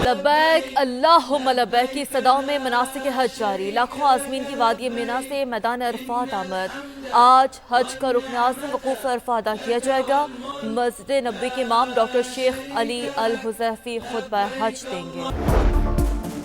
لبیک اللہم لبیک کی صداؤں میں مناسک حج جاری، لاکھوں عازمین کی وادی مینا سے میدان عرفات آمد۔ آج حج کا رکن اعظم وقوف عرفہ ادا کیا جائے گا۔ مسجد نبوی کے امام ڈاکٹر شیخ علی الحذیفی خطبہ حج دیں گے۔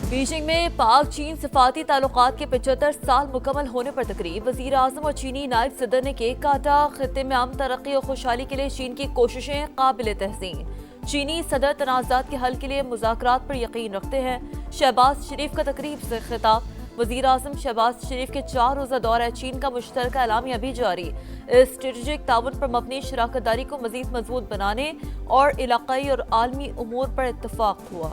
بیجنگ میں پاک چین سفارتی تعلقات کے 75 سال مکمل ہونے پر تقریب، وزیر اعظم اور چینی نائب صدر نے کیک کاٹا۔ خطے میں امن، ترقی اور خوشحالی کے لیے چین کی کوششیں قابل تحسین۔ چینی صدر تنازعات کے حل کے لیے مذاکرات پر یقین رکھتے ہیں۔ شہباز شریف کا تقریب سے خطاب، وزیر اعظم شہباز شریف کے 4 روزہ دورہ چین کا مشترکہ اعلامیہ بھی جاری۔ اسٹریٹجک تعاون پر مبنی شراکت داری کو مزید مضبوط بنانے اور علاقائی اور عالمی امور پر اتفاق ہوا۔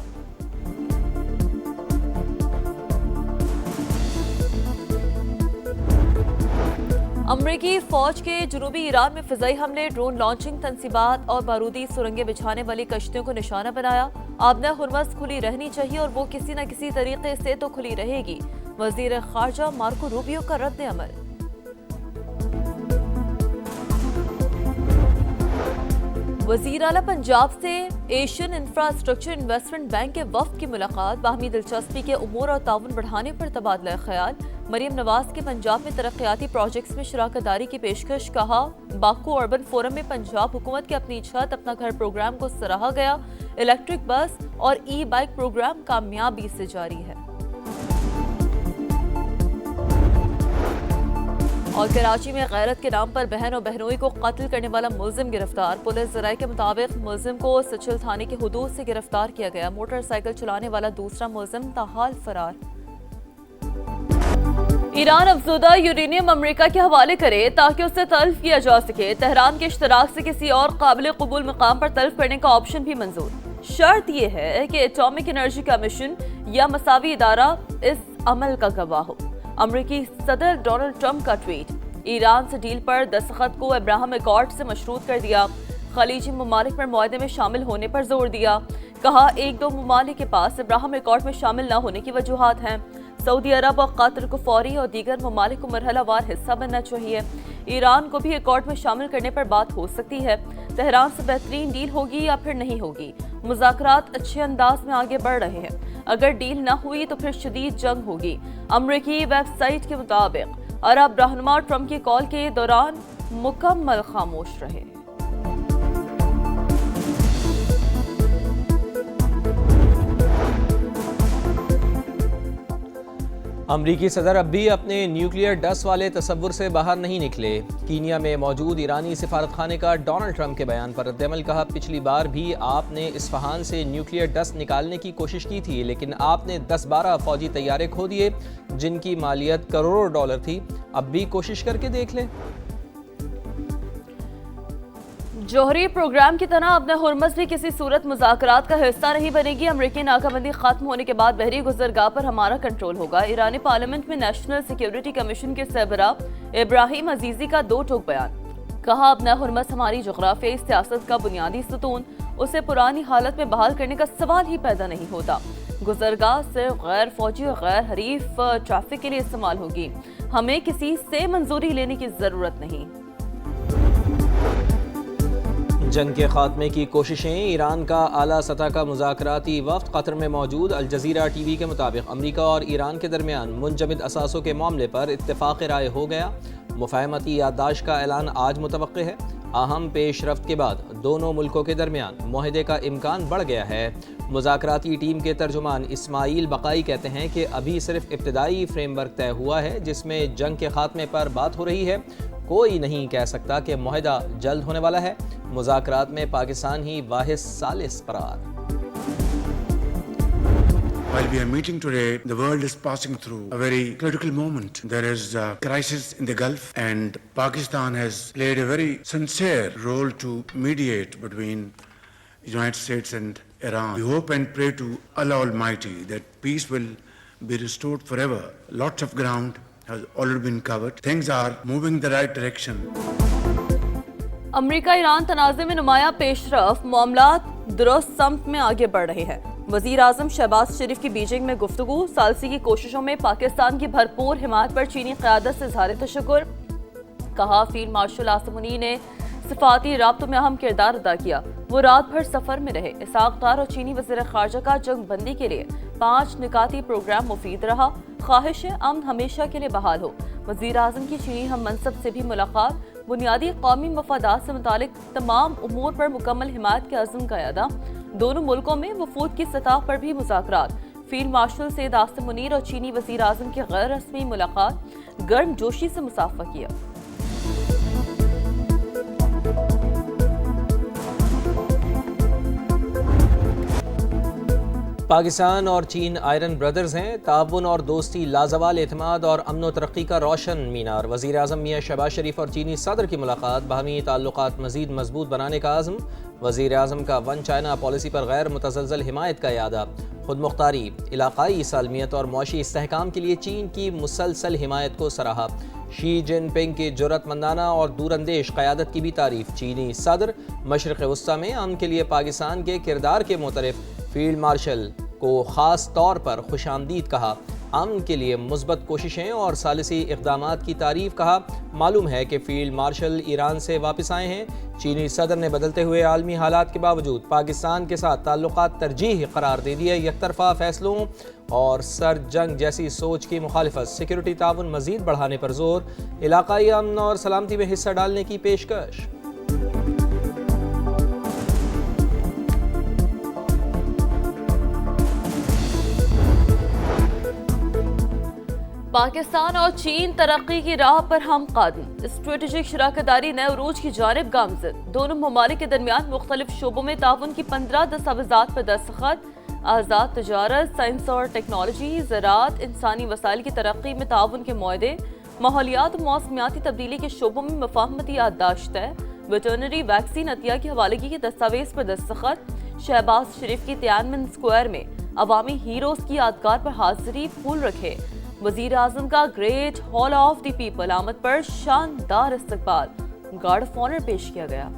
امریکی فوج کے جنوبی ایران میں فضائی حملے، ڈرون لانچنگ تنصیبات اور بارودی سرنگیں بچھانے والی کشتیوں کو نشانہ بنایا۔ آبنہ ہرمز کھلی رہنی چاہیے اور وہ کسی نہ کسی طریقے سے تو کھلی رہے گی، وزیر خارجہ مارکو روبیو کا رد عمل۔ وزیر اعلیٰ پنجاب سے ایشین انفراسٹرکچر انویسٹمنٹ بینک کے وفد کی ملاقات، باہمی دلچسپی کے امور اور تعاون بڑھانے پر تبادلہ خیال۔ مریم نواز کے پنجاب میں ترقیاتی پروجیکٹس میں شراکت داری کی پیشکش، کہا باکو اربن فورم میں پنجاب حکومت کے اپنی چھت اپنا گھر پروگرام کو سراہا گیا۔ الیکٹرک بس اور ای بائک پروگرام کامیابی سے جاری ہے۔ اور کراچی میں غیرت کے نام پر بہن اور بہنوئی کو قتل کرنے والا ملزم گرفتار، پولیس ذرائع کے مطابق ملزم کو سچل تھانے کی حدود سے گرفتار کیا گیا۔ موٹر سائیکل چلانے والا دوسرا ملزم تاحال فرار۔ ایران افزودہ یورینیم امریکہ کے حوالے کرے تاکہ اسے تلف کیا جا سکے۔ تہران کے اشتراک سے کسی اور قابل قبول مقام پر تلف کرنے کا آپشن بھی منظور۔ شرط یہ ہے کہ ایٹامک انرجی کمیشن یا مساوی ادارہ اس عمل کا گواہ ہو۔ امریکی صدر ڈونلڈ ٹرمپ کا ٹویٹ، ایران سے ڈیل پر دستخط کو ابراہم ایکارڈ سے مشروط کر دیا۔ خلیجی ممالک پر معاہدے میں شامل ہونے پر زور دیا، کہا 1-2 ممالک کے پاس ابراہم ایکارڈ میں شامل نہ ہونے کی وجوہات ہیں۔ سعودی عرب اور قطر کو فوری اور دیگر ممالک کو مرحلہ وار حصہ بننا چاہیے۔ ایران کو بھی ایکارڈ میں شامل کرنے پر بات ہو سکتی ہے۔ تہران سے بہترین ڈیل ہوگی یا پھر نہیں ہوگی۔ مذاکرات اچھے انداز میں آگے بڑھ رہے ہیں، اگر ڈیل نہ ہوئی تو پھر شدید جنگ ہوگی۔ امریکی ویب سائٹ کے مطابق عرب رہنما ٹرمپ کی کال کے دوران مکمل خاموش رہے۔ امریکی صدر اب بھی اپنے نیوکلیئر ڈس والے تصور سے باہر نہیں نکلے۔ کینیا میں موجود ایرانی سفارت خانے کا ڈونلڈ ٹرمپ کے بیان پر رد عمل، کہا پچھلی بار بھی آپ نے اصفہان سے نیوکلیئر ڈس نکالنے کی کوشش کی تھی، لیکن آپ نے 10-12 فوجی طیارے کھو دیے جن کی مالیت کروڑوں ڈالر تھی۔ اب بھی کوشش کر کے دیکھ لیں۔ جوہری پروگرام کی طرح اپنا ہرمز بھی کسی صورت مذاکرات کا حصہ نہیں بنے گی۔ امریکی ناکہ بندی ختم ہونے کے بعد بحری گزرگاہ پر ہمارا کنٹرول ہوگا۔ ایرانی پارلیمنٹ میں نیشنل سیکیورٹی کمیشن کے سربراہ ابراہیم عزیزی کا 2 ٹوک بیان، کہا اپنا ہرمز ہماری جغرافیائی سیاست کا بنیادی ستون، اسے پرانی حالت میں بحال کرنے کا سوال ہی پیدا نہیں ہوتا۔ گزرگاہ صرف غیر فوجی اور غیر حریف ٹریفک کے لیے استعمال ہوگی، ہمیں کسی سے منظوری لینے کی ضرورت نہیں۔ جنگ کے خاتمے کی کوششیں، ایران کا اعلیٰ سطح کا مذاکراتی وفد قطر میں موجود۔ الجزیرہ ٹی وی کے مطابق امریکہ اور ایران کے درمیان منجمد اثاثوں کے معاملے پر اتفاق رائے ہو گیا۔ مفاہمتی یادداشت کا اعلان آج متوقع ہے۔ اہم پیش رفت کے بعد دونوں ملکوں کے درمیان معاہدے کا امکان بڑھ گیا ہے۔ مذاکراتی ٹیم کے ترجمان اسماعیل بقائی کہتے ہیں کہ ابھی صرف ابتدائی فریم ورک طے ہوا ہے جس میں جنگ کے خاتمے پر بات ہو رہی ہے۔ کوئی نہیں کہہ سکتا کہ معاہدہ جلد ہونے والا ہے۔ مذاکرات میں پاکستان ہی واحد ثالث قرار۔ While we are meeting today, the world is passing through a very critical moment. There is a crisis in the Gulf, and Pakistan has played a very sincere role to mediate between the United States and Iran. We hope and pray to Allah Almighty that peace will be restored forever. Lots of ground has already been covered. Things are moving in the right direction. امریکہ ایران تنازع میں نمایاں پیش رفت، معاملات درست سمت میں آگے بڑھ رہے ہیں۔ وزیر اعظم شہباز شریف کی بیجنگ میں گفتگو، ثالثی کی کوششوں میں پاکستان کی بھرپور حمایت پر چینی قیادت سے اظہار تشکر، کہا فیلڈ مارشل آصم منیر نے سفارتی رابطوں میں اہم کردار ادا کیا۔ وہ رات بھر سفر میں رہے۔ اسحاق ڈار اور چینی وزیر خارجہ کا جنگ بندی کے لیے 5 نکاتی پروگرام مفید رہا۔ خواہش ہے امن ہمیشہ کے لیے بحال ہو۔ وزیر اعظم کی چینی ہم منصب سے بھی ملاقات۔ بنیادی قومی مفادات سے متعلق تمام امور پر مکمل حمایت کے عزم کا اعادہ۔ دونوں ملکوں میں وفود کی سطح پر بھی مذاکرات۔ فیلڈ مارشل سید آصم منیر اور چینی وزیر اعظم کی غیر رسمی ملاقات۔ گرم جوشی سے مصافحہ کیا۔ پاکستان اور چین آئرن بردرز ہیں۔ تعاون اور دوستی لازوال اعتماد اور امن و ترقی کا روشن مینار۔ وزیر اعظم میاں شہباز شریف اور چینی صدر کی ملاقات۔ باہمی تعلقات مزید مضبوط بنانے کا عزم۔ وزیر اعظم کا ون چائنا پالیسی پر غیر متزلزل حمایت کا اعادہ۔ خود مختاری، علاقائی سالمیت اور معاشی استحکام کے لیے چین کی مسلسل حمایت کو سراہا۔ شی جن پنگ کی جرأت مندانہ اور دور اندیش قیادت کی بھی تعریف۔ چینی صدر مشرق وسطی میں امن کے لیے پاکستان کے کردار کے معترف فیلڈ مارشل کو خاص طور پر خوش آمدید کہا۔ امن کے لیے مثبت کوششیں اور ثالثی اقدامات کی تعریف کہا۔ معلوم ہے کہ فیلڈ مارشل ایران سے واپس آئے ہیں۔ چینی صدر نے بدلتے ہوئے عالمی حالات کے باوجود پاکستان کے ساتھ تعلقات ترجیحی قرار دے دیے۔ یک طرفہ فیصلوں اور سر جنگ جیسی سوچ کی مخالفت۔ سیکورٹی تعاون مزید بڑھانے پر زور۔ علاقائی امن اور سلامتی میں حصہ ڈالنے کی پیشکش۔ پاکستان اور چین ترقی کی راہ پر ہم قدم۔ اسٹریٹجک شراکت داری نئے عروج کی جانب گامزن۔ دونوں ممالک کے درمیان مختلف شعبوں میں تعاون کی 15 دستاویزات پر دستخط۔ آزاد تجارت، سائنس اور ٹیکنالوجی، زراعت، انسانی وسائل کی ترقی میں تعاون کے معاہدے۔ ماحولیات و موسمیاتی تبدیلی کے شعبوں میں مفاہمتی یادداشت ہے۔ ویٹرنری ویکسین عطیہ کی حوالگی کے دستاویز پر دستخط۔ شہباز شریف کی تیانمن اسکوائر میں عوامی ہیروز کی یادگار پر حاضری، پھول رکھے۔ وزیر اعظم کا great hall of the people آمد پر شاندار استقبال، گارڈ آف آنر پیش کیا گیا۔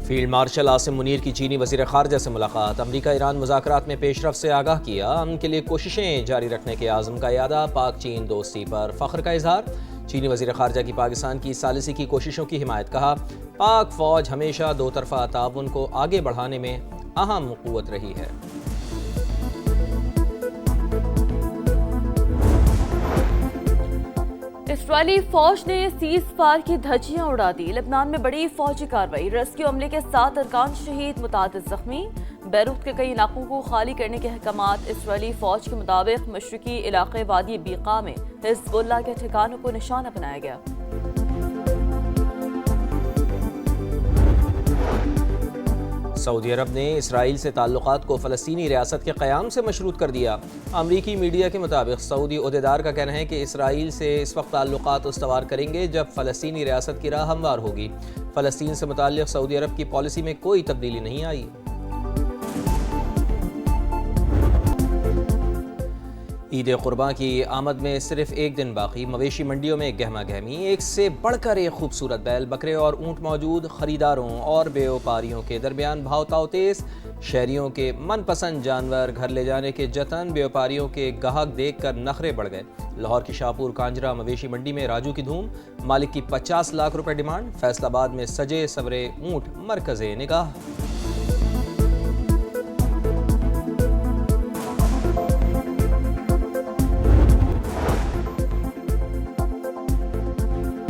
فیلڈ مارشل آصم منیر کی چینی وزیر خارجہ سے ملاقات۔ امریکہ ایران مذاکرات میں پیش رفت سے آگاہ کیا۔ امن کے لیے کوششیں جاری رکھنے کے عزم کا اعادہ۔ پاک چین دوستی پر فخر کا اظہار۔ چینی وزیر خارجہ کی پاکستان کی ثالثی کی کوششوں کی حمایت۔ کہا پاک فوج ہمیشہ دو طرفہ تعاون کو آگے بڑھانے میں اہم قوت رہی ہے۔ اسرائیلی فوج نے سیز فائر کی دھجیاں اڑا دی۔ لبنان میں بڑی فوجی کارروائی۔ ریسکیو عملے کے 7 ارکان شہید، متعدد زخمی۔ بیروت کے کئی علاقوں کو خالی کرنے کے احکامات۔ اسرائیلی فوج کے مطابق مشرقی علاقے وادی بیقا میں حزب اللہ کے ٹھکانوں کو نشانہ بنایا گیا۔ سعودی عرب نے اسرائیل سے تعلقات کو فلسطینی ریاست کے قیام سے مشروط کر دیا۔ امریکی میڈیا کے مطابق سعودی عہدیدار کا کہنا ہے کہ اسرائیل سے اس وقت تعلقات استوار کریں گے جب فلسطینی ریاست کی راہ ہموار ہوگی۔ فلسطین سے متعلق سعودی عرب کی پالیسی میں کوئی تبدیلی نہیں آئی۔ عید قرباں کی آمد میں صرف ایک دن باقی۔ مویشی منڈیوں میں گہما گہمی، ایک سے بڑھ کر ایک خوبصورت بیل، بکرے اور اونٹ موجود۔ خریداروں اور بیوپاریوں کے درمیان بھاؤ تاؤ تیز۔ شہریوں کے من پسند جانور گھر لے جانے کے جتن، بیوپاریوں کے گاہک دیکھ کر نخرے بڑھ گئے۔ لاہور کی شاہپور کانجرا مویشی منڈی میں راجو کی دھوم، مالک کی 50 لاکھ روپے ڈیمانڈ۔ فیصل آباد میں سجے سورے اونٹ مرکز نگاہ۔